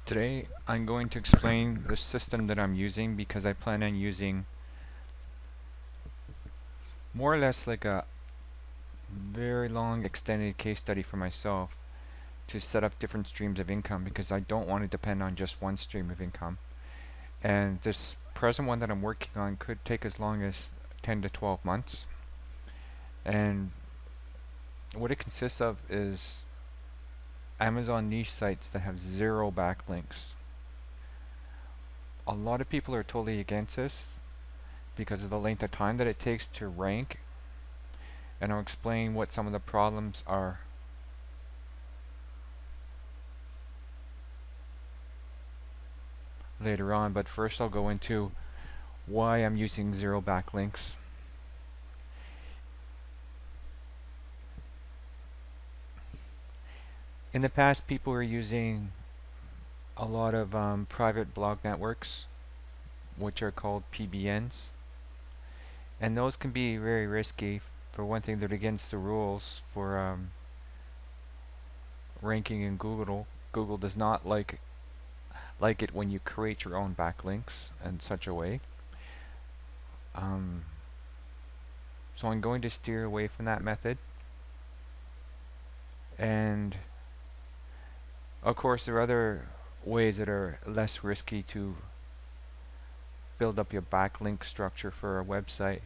Today I'm going to explain the system that I'm using because I plan on using more or less like a very long extended case study for myself to set up different streams of income because I don't want to depend on just one stream of income. And this present one that I'm working on could take as long as 10 to 12 months. And what it consists of is Amazon niche sites that have zero backlinks. A lot of people are totally against this because of the length of time that it takes to rank, and I'll explain what some of the problems are. Later on, but first I'll go into why I'm using zero backlinks. In the past, people were using a lot of private blog networks, which are called PBNs, and those can be very risky. For one thing, they're against the rules for ranking in Google. Google does not like it when you create your own backlinks in such a way. So I'm going to steer away from that method. And of course, there are other ways that are less risky to build up your backlink structure for a website.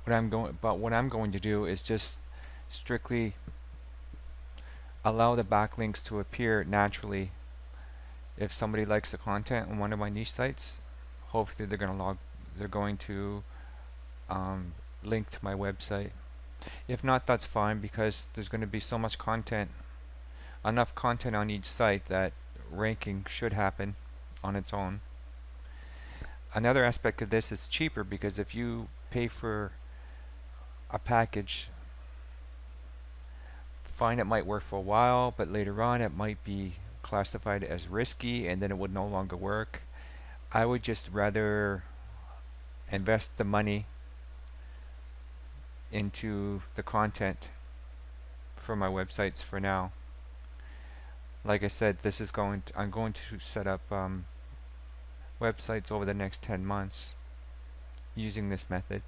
What I'm going to do is just strictly allow the backlinks to appear naturally. If somebody likes the content on one of my niche sites, hopefully they're going to link to my website. If not, that's fine, because there's going to be so much content, enough content on each site that ranking should happen on its own. Another aspect of this is cheaper, because if you pay for a package, fine, it might work for a while, but later on it might be classified as risky and then it would no longer work. I would just rather invest the money into the content for my websites for now. Like I said, I'm going to set up websites over the next 10 months using this method.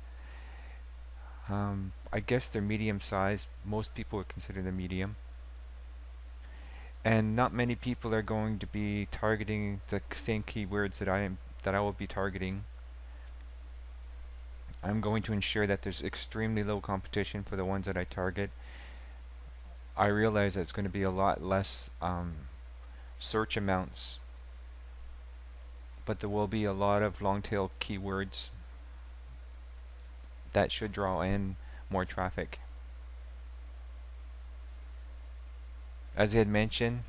I guess they're medium sized. Most people would consider them medium. And not many people are going to be targeting the same keywords that I will be targeting. I'm going to ensure that there's extremely low competition for the ones that I target. I realize that it's going to be a lot less search amounts, but there will be a lot of long tail keywords that should draw in more traffic. As I had mentioned,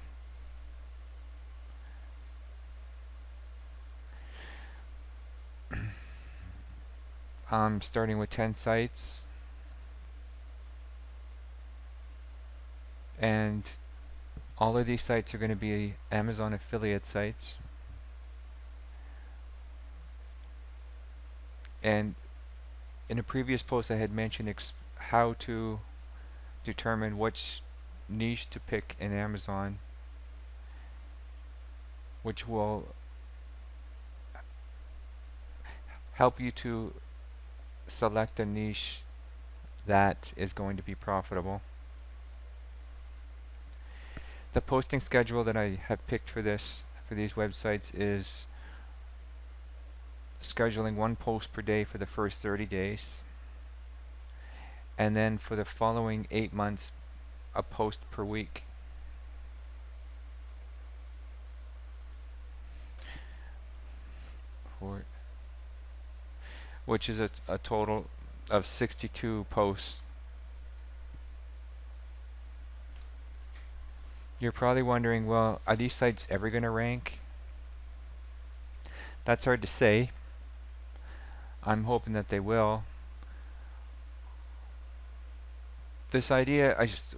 I'm starting with 10 sites, and all of these sites are going to be Amazon affiliate sites. And in a previous post I had mentioned how to determine which niche to pick in Amazon, which will help you to select a niche that is going to be profitable. The posting schedule that I have picked for these websites is scheduling one post per day for the first 30 days, and then for the following 8 months, a post per week. Which is a total of 62 posts. You're probably wondering, well, are these sites ever going to rank? That's hard to say. I'm hoping that they will. This idea I just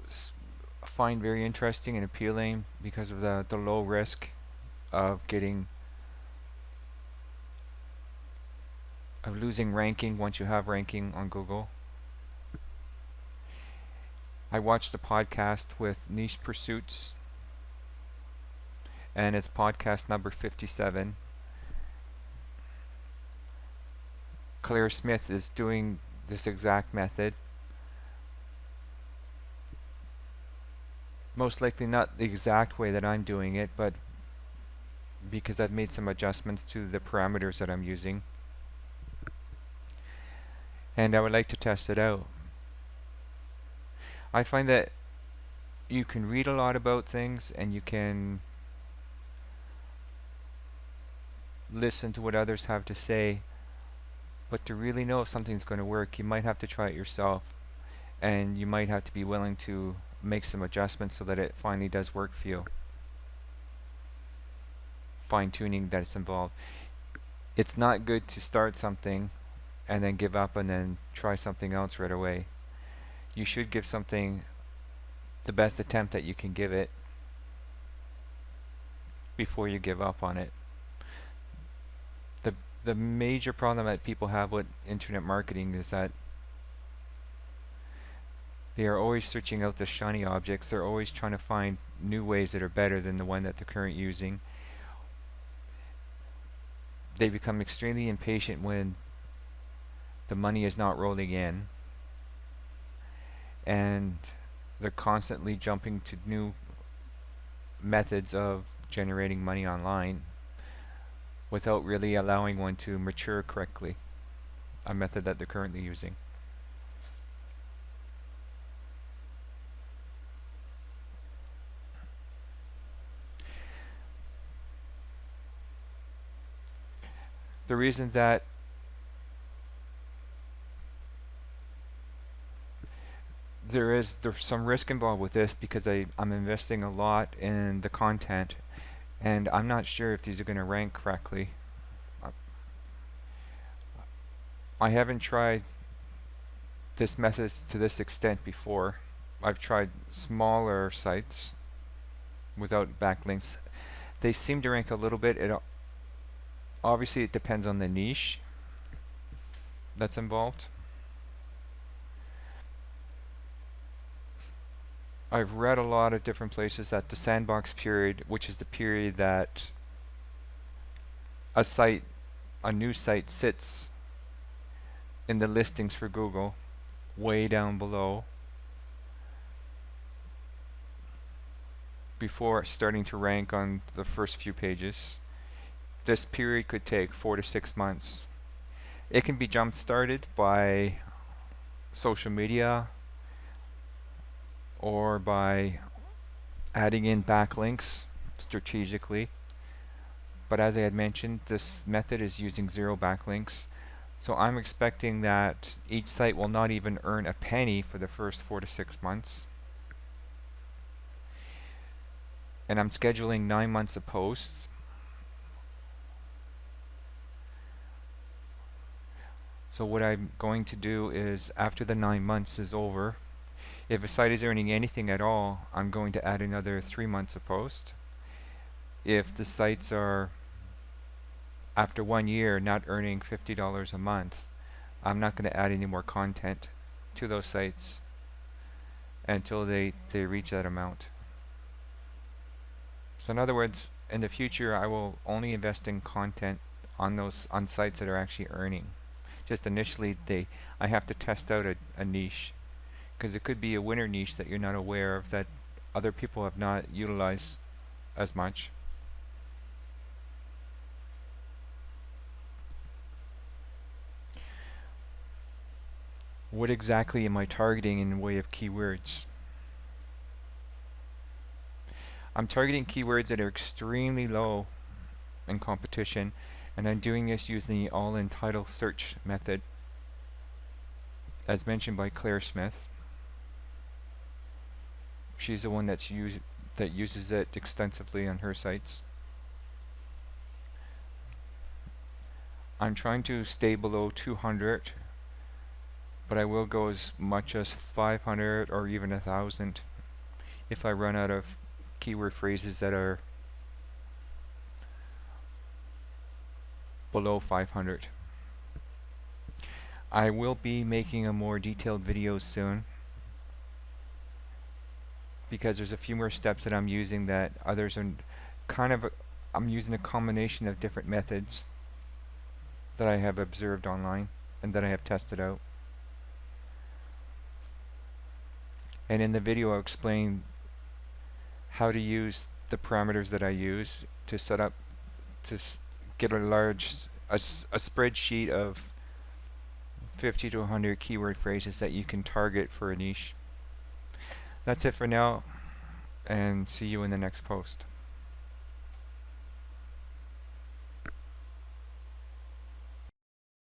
find very interesting and appealing because of the low risk of losing ranking once you have ranking on Google. I watched the podcast with Niche Pursuits, and it's podcast number 57. Claire Smith is doing this exact method. Most likely not the exact way that I'm doing it, but because I've made some adjustments to the parameters that I'm using. And I would like to test it out. I find that you can read a lot about things and you can listen to what others have to say, but to really know if something's going to work, you might have to try it yourself, and you might have to be willing to make some adjustments so that it finally does work for you. Fine-tuning that's involved. It's not good to start something and then give up and then try something else right away. You should give something the best attempt that you can give it before you give up on it. The major problem that people have with internet marketing is that they are always searching out the shiny objects. They're always trying to find new ways that are better than the one that they're currently using. They become extremely impatient when the money is not rolling in, and they're constantly jumping to new methods of generating money online without really allowing one to mature correctly, a method that they're currently using. The reason that there's some risk involved with this, because I'm investing a lot in the content, and I'm not sure if these are going to rank correctly. I haven't tried this method to this extent before. I've tried smaller sites without backlinks. They seem to rank a little bit. Obviously it depends on the niche that's involved. I've read a lot of different places that the sandbox period, which is the period that a new site sits in the listings for Google, way down below, before starting to rank on the first few pages. This period could take 4 to 6 months. It can be jump started by social media or by adding in backlinks strategically. But as I had mentioned, this method is using zero backlinks. So I'm expecting that each site will not even earn a penny for the first 4 to 6 months. And I'm scheduling 9 months of posts. So what I'm going to do is, after the 9 months is over, if a site is earning anything at all, I'm going to add another 3 months of post. If the sites are, after 1 year, not earning $50 a month, I'm not going to add any more content to those sites until they reach that amount. So in other words, in the future I will only invest in content on sites that are actually earning. Just initially I have to test out a niche, because it could be a winner niche that you're not aware of, that other people have not utilized as much. What exactly am I targeting in the way of keywords? I'm targeting keywords that are extremely low in competition, and I'm doing this using the all-in-title search method, as mentioned by Claire Smith. She's the one that uses it extensively on her sites. I'm trying to stay below 200, but I will go as much as 500 or even 1,000 if I run out of keyword phrases that are below 500. I will be making a more detailed video soon, because there's a few more steps that I'm using that others I'm using a combination of different methods that I have observed online and that I have tested out. And in the video I'll explain how to use the parameters that I use to set up to get a spreadsheet of 50 to 100 keyword phrases that you can target for a niche. That's it for now, and see you in the next post.